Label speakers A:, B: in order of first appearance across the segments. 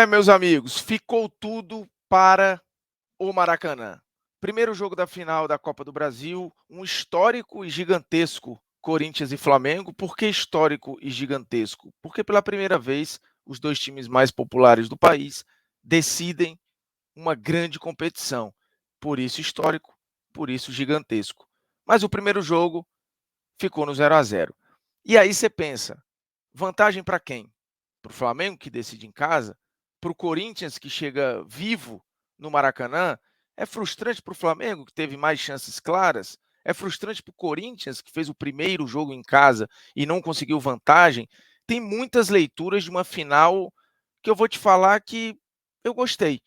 A: Meus amigos, ficou tudo para o Maracanã. Primeiro jogo da final da Copa do Brasil, um histórico e gigantesco Corinthians e Flamengo. Por que histórico e gigantesco? Porque pela primeira vez os dois times mais populares do país decidem uma grande competição. Por isso histórico, por isso gigantesco. Mas o primeiro jogo ficou no 0-0. E aí você pensa, vantagem para quem? Para o Flamengo, que decide em casa? Para o Corinthians, que chega vivo no Maracanã? É frustrante para o Flamengo, que teve mais chances claras? É frustrante para o Corinthians, que fez o primeiro jogo em casa e não conseguiu vantagem? Tem muitas leituras de uma final que eu vou te falar que eu gostei.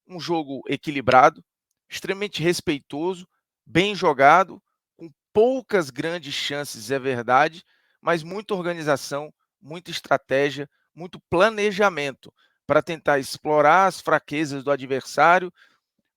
A: Um jogo equilibrado, extremamente respeitoso, bem jogado, com poucas grandes chances, é verdade, mas muita organização, muita estratégia, muito planejamento para tentar explorar as fraquezas do adversário,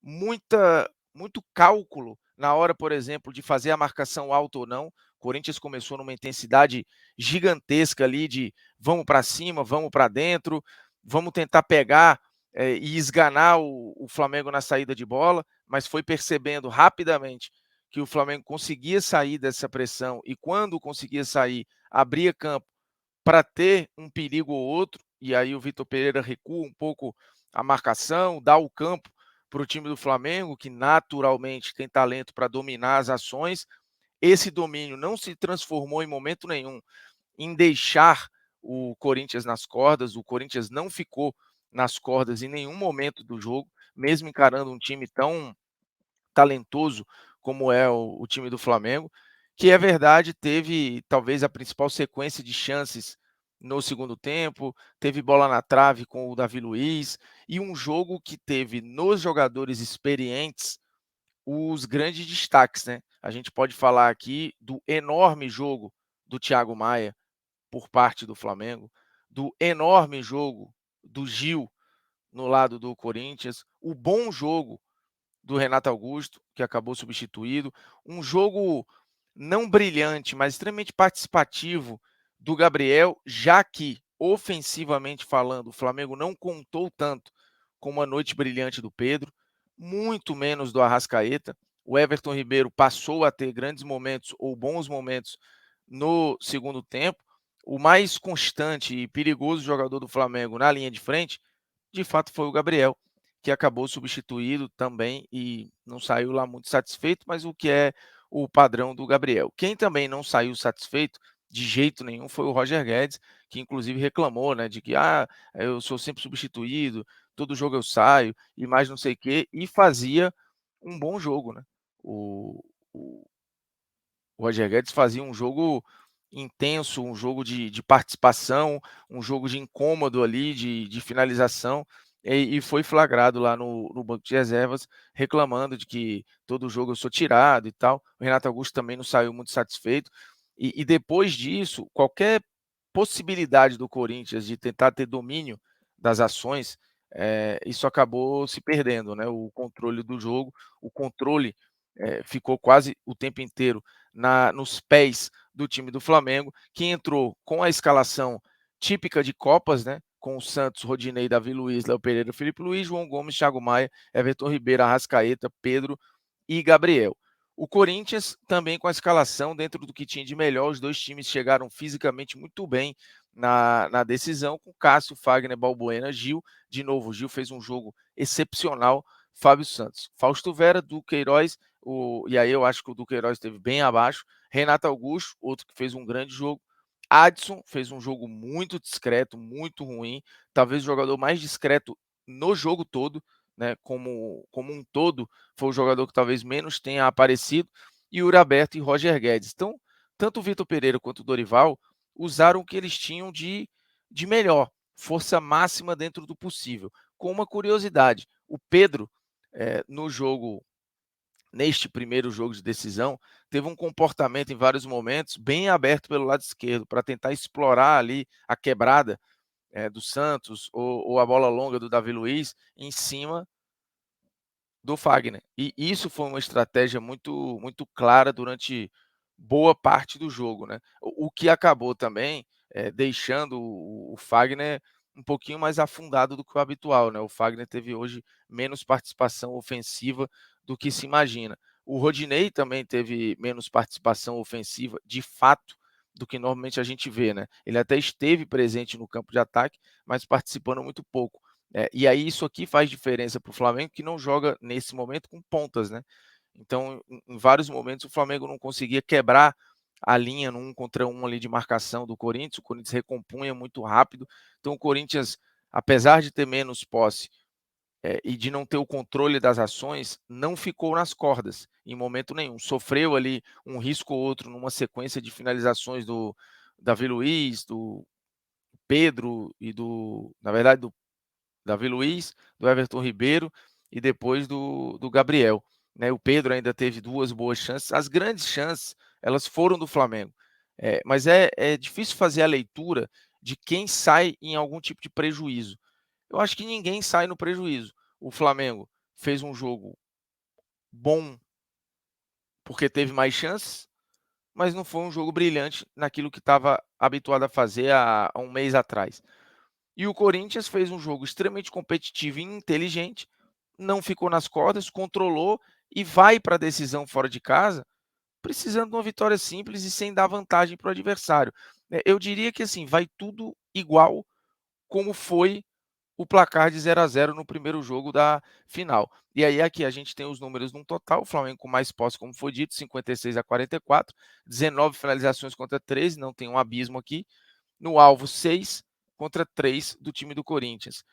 A: muito cálculo na hora, por exemplo, de fazer a marcação alta ou não. O Corinthians começou numa intensidade gigantesca ali de vamos para cima, vamos para dentro, vamos tentar pegar e esganar o Flamengo na saída de bola, mas foi percebendo rapidamente que o Flamengo conseguia sair dessa pressão e quando conseguia sair, abria campo para ter um perigo ou outro, e aí o Vitor Pereira recua um pouco a marcação, dá o campo para o time do Flamengo, que naturalmente tem talento para dominar as ações. Esse domínio não se transformou em momento nenhum em deixar o Corinthians nas cordas, o Corinthians não ficou nas cordas em nenhum momento do jogo, mesmo encarando um time tão talentoso como é o time do Flamengo, que é verdade, teve talvez a principal sequência de chances no segundo tempo, teve bola na trave com o Davi Luiz, e um jogo que teve nos jogadores experientes os grandes destaques, né? A gente pode falar aqui do enorme jogo do Thiago Maia por parte do Flamengo, do enorme jogo do Gil no lado do Corinthians, o bom jogo do Renato Augusto, que acabou substituído. Um jogo não brilhante, mas extremamente participativo do Gabriel, já que, ofensivamente falando, o Flamengo não contou tanto com uma noite brilhante do Pedro, muito menos do Arrascaeta. O Everton Ribeiro passou a ter grandes momentos ou bons momentos no segundo tempo. O mais constante e perigoso jogador do Flamengo na linha de frente, de fato, foi o Gabriel, que acabou substituído também e não saiu lá muito satisfeito, mas o que é o padrão do Gabriel. Quem também não saiu satisfeito de jeito nenhum foi o Roger Guedes, que inclusive reclamou, né, de que eu sou sempre substituído, todo jogo eu saio e mais não sei o quê, e fazia um bom jogo, né? O, o, o Roger Guedes fazia um jogo intenso, um jogo de participação, um jogo de incômodo ali, de finalização, e foi flagrado lá no banco de reservas, reclamando de que todo jogo eu sou tirado e tal. O Renato Augusto também não saiu muito satisfeito. E depois disso, qualquer possibilidade do Corinthians de tentar ter domínio das ações, isso acabou se perdendo, né? O controle do jogo, o controle ficou quase o tempo inteiro nos pés do time do Flamengo, que entrou com a escalação típica de Copas, né? Com o Santos, Rodinei, Davi Luiz, Léo Pereira, Felipe Luiz, João Gomes, Thiago Maia, Everton Ribeiro, Arrascaeta, Pedro e Gabriel. O Corinthians também com a escalação dentro do que tinha de melhor, os dois times chegaram fisicamente muito bem na decisão, com Cássio, Fagner, Balbuena, Gil. De novo, o Gil fez um jogo excepcional, Fábio Santos. Fausto Vera, Duqueiroz, e aí eu acho que o Duqueiroz esteve bem abaixo. Renato Augusto, outro que fez um grande jogo. Adson fez um jogo muito discreto, muito ruim, talvez o jogador mais discreto no jogo todo, né? Como um todo, foi o jogador que talvez menos tenha aparecido, e o Uraberto e Roger Guedes. Então, tanto o Vitor Pereira quanto o Dorival usaram o que eles tinham de melhor, força máxima dentro do possível. Com uma curiosidade, o Pedro, no jogo neste primeiro jogo de decisão, teve um comportamento em vários momentos bem aberto pelo lado esquerdo, para tentar explorar ali a quebrada do Santos ou a bola longa do Davi Luiz em cima do Fagner. E isso foi uma estratégia muito, muito clara durante boa parte do jogo, né? O que acabou também deixando o Fagner um pouquinho mais afundado do que o habitual, né? O Fagner teve hoje menos participação ofensiva do que se imagina. O Rodinei também teve menos participação ofensiva, de fato, do que normalmente a gente vê, né? Ele até esteve presente no campo de ataque, mas participando muito pouco. E aí isso aqui faz diferença para o Flamengo, que não joga nesse momento com pontas, né? Então, em vários momentos, o Flamengo não conseguia quebrar a linha no 1 contra 1 ali de marcação do Corinthians. O Corinthians recompunha muito rápido. Então, o Corinthians, apesar de ter menos posse e de não ter o controle das ações, não ficou nas cordas em momento nenhum. Sofreu ali um risco ou outro numa sequência de finalizações do Davi Luiz, do Pedro e na verdade, do Davi Luiz, do Everton Ribeiro e depois do Gabriel. Né? O Pedro ainda teve 2 boas chances. As grandes chances, elas foram do Flamengo. Mas é difícil fazer a leitura de quem sai em algum tipo de prejuízo. Eu acho que ninguém sai no prejuízo. O Flamengo fez um jogo bom porque teve mais chances, mas não foi um jogo brilhante naquilo que estava habituado a fazer há um mês atrás. E o Corinthians fez um jogo extremamente competitivo e inteligente, não ficou nas cordas, controlou e vai para a decisão fora de casa, precisando de uma vitória simples e sem dar vantagem para o adversário. Eu diria que assim, vai tudo igual como foi o placar de 0-0 no primeiro jogo da final. E aí aqui a gente tem os números num total, o Flamengo com mais posse, como foi dito, 56-44, 19 finalizações contra 13, não tem um abismo aqui. No alvo, 6 contra 3 do time do Corinthians.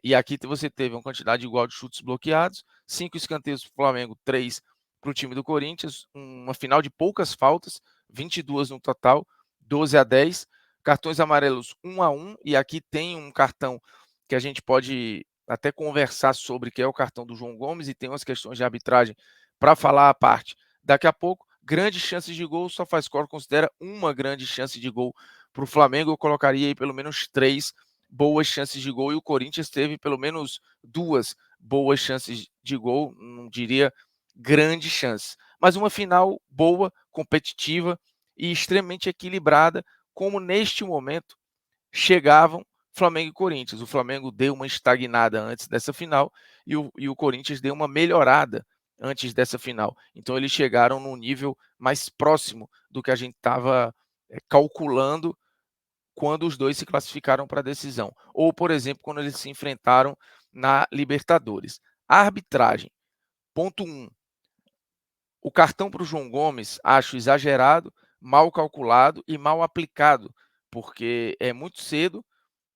A: E aqui você teve uma quantidade igual de chutes bloqueados, 5 escanteios para o Flamengo, 3 para o time do Corinthians, uma final de poucas faltas, 22 no total, 12-10, cartões amarelos 1-1, e aqui tem um cartão que a gente pode até conversar sobre, que é o cartão do João Gomes, e tem umas questões de arbitragem para falar à parte daqui a pouco. Grandes chances de gol, só faz score considera uma grande chance de gol para o Flamengo. Eu colocaria aí pelo menos 3 boas chances de gol, e o Corinthians teve pelo menos 2 boas chances de gol, não diria grandes chances, mas uma final boa, competitiva e extremamente equilibrada, como neste momento chegavam Flamengo e Corinthians. O Flamengo deu uma estagnada antes dessa final e o Corinthians deu uma melhorada antes dessa final. Então eles chegaram num nível mais próximo do que a gente estava calculando quando os dois se classificaram para a decisão. Ou, por exemplo, quando eles se enfrentaram na Libertadores. A arbitragem. Ponto 1. O cartão para o João Gomes acho exagerado, mal calculado e mal aplicado, porque é muito cedo,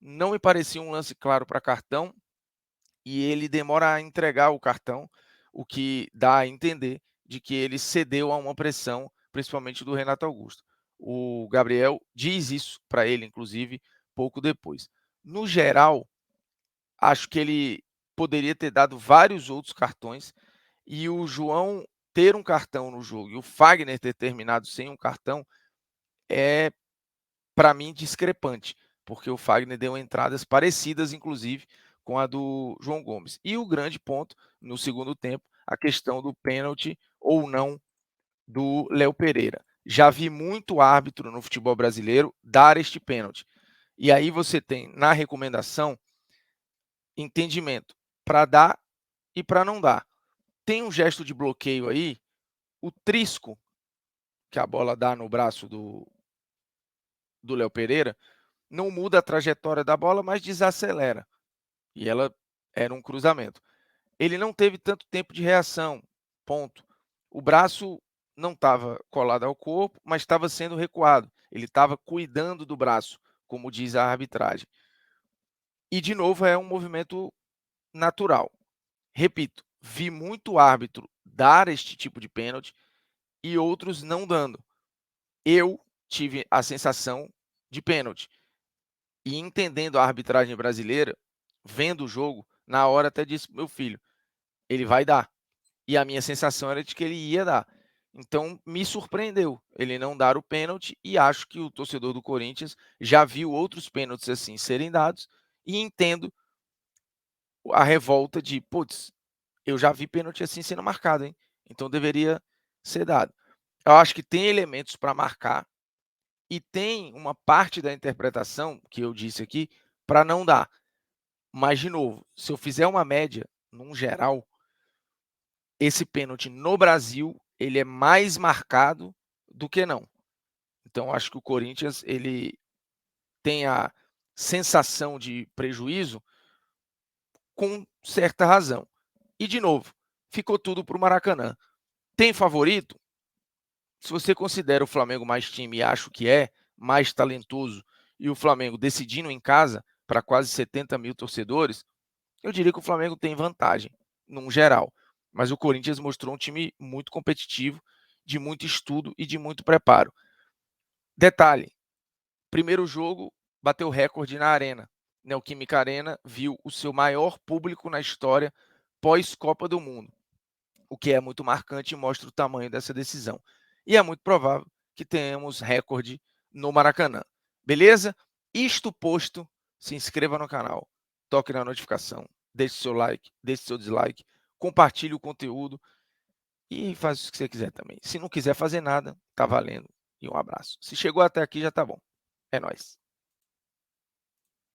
A: não me parecia um lance claro para cartão e ele demora a entregar o cartão, o que dá a entender de que ele cedeu a uma pressão, principalmente do Renato Augusto. O Gabriel diz isso para ele, inclusive, pouco depois. No geral, acho que ele poderia ter dado vários outros cartões e o João ter um cartão no jogo e o Fagner ter terminado sem um cartão é, para mim, discrepante, porque o Fagner deu entradas parecidas, inclusive, com a do João Gomes. E o grande ponto, no segundo tempo, a questão do pênalti ou não do Léo Pereira. Já vi muito árbitro no futebol brasileiro dar este pênalti. E aí você tem, na recomendação, entendimento para dar e para não dar. Tem um gesto de bloqueio aí, o trisco que a bola dá no braço do Léo Pereira, não muda a trajetória da bola, mas desacelera. E ela era um cruzamento. Ele não teve tanto tempo de reação, ponto. O braço não estava colado ao corpo, mas estava sendo recuado. Ele estava cuidando do braço, como diz a arbitragem. E, de novo, é um movimento natural. Repito, vi muito árbitro dar este tipo de pênalti e outros não dando. Eu tive a sensação de pênalti. E entendendo a arbitragem brasileira, vendo o jogo, na hora até disse pro meu filho, ele vai dar. E a minha sensação era de que ele ia dar. Então me surpreendeu ele não dar o pênalti e acho que o torcedor do Corinthians já viu outros pênaltis assim serem dados e entendo a revolta de, putz, eu já vi pênalti assim sendo marcado, hein? Então deveria ser dado. Eu acho que tem elementos para marcar e tem uma parte da interpretação que eu disse aqui para não dar. Mas, de novo, se eu fizer uma média, num geral, esse pênalti no Brasil, ele é mais marcado do que não. Então, acho que o Corinthians, ele tem a sensação de prejuízo com certa razão. E, de novo, ficou tudo para o Maracanã. Tem favorito? Se você considera o Flamengo mais time, e acho que é mais talentoso, e o Flamengo decidindo em casa para quase 70 mil torcedores, eu diria que o Flamengo tem vantagem, num geral. Mas o Corinthians mostrou um time muito competitivo, de muito estudo e de muito preparo. Detalhe, primeiro jogo bateu recorde na Arena. Neoquímica Arena viu o seu maior público na história pós-Copa do Mundo, o que é muito marcante e mostra o tamanho dessa decisão. E é muito provável que tenhamos recorde no Maracanã. Beleza? Isto posto, se inscreva no canal, toque na notificação, deixe seu like, deixe seu dislike, compartilhe o conteúdo e faz o que você quiser também. Se não quiser fazer nada, tá valendo. E um abraço. Se chegou até aqui, já tá bom. É nóis.